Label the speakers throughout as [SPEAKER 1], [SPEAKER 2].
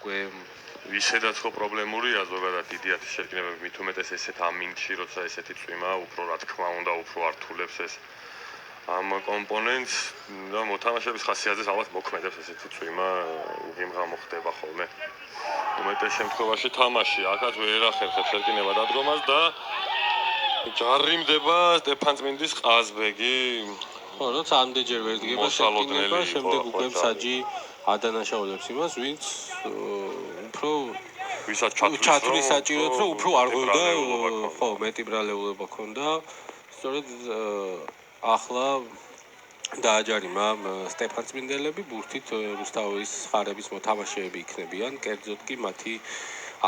[SPEAKER 1] უკვე
[SPEAKER 2] ისედაც ხო პრობლემურია ზოგადად იდეათი შეკინებები მით უმეტეს ესეთ ამინში როცა ესეთი წვიმა უფრო რა თქმა უნდა უფრო ართულებს ეს ამ კომპონენტს და მოთამაშეების ხასიათზეც ალბათ მოქმედებს ესეთი წვიმა ღიმღა მოხდება ხოლმე უმეტეს შემთხვევაში თამაში აქაც ვერ ახერხებს შეკინება დადგომას და ჯარიმდება სტეფანწმინდის ყაზბეგი
[SPEAKER 1] ხო როცა ამდენჯერ ვერ დგება შეკინება შემდეგ უკვე საჯი ადანაშაულებს იმას ვინც უფრო
[SPEAKER 2] ვისაც
[SPEAKER 1] ჩათვლის საჭიროა რომ უფრო არ ღვივდა ხო მეტი ბრალეულობა ქონდა სწორედ ახლა დააჯარიმა სტეფანწმინდელები ბურთით რუსთავის ხარების მოთამაშეები იქნებიან კერძოდ კი მათი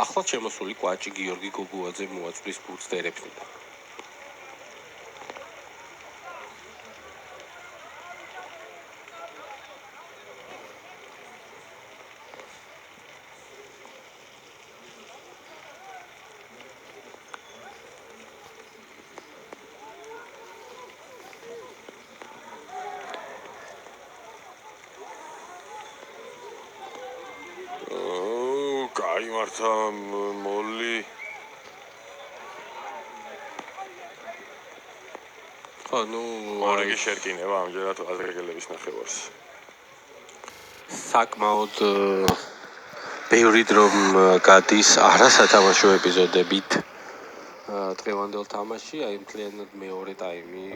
[SPEAKER 1] ახლად შემოსული კვაჭი გიორგი გოგუაძე მოაწვის ბურთს დერეფნიდან
[SPEAKER 2] კაი მართა მოლი
[SPEAKER 1] ხო ნუ
[SPEAKER 2] ორიგი შეკინება ამჯერად აზრეგელების ნახევარს
[SPEAKER 1] საკმაოდ ბევრი დრო გადის არასათამაშო ეპიზოდებით დღევანდელ თამაში აი მთლიანად მეორე ტაიმი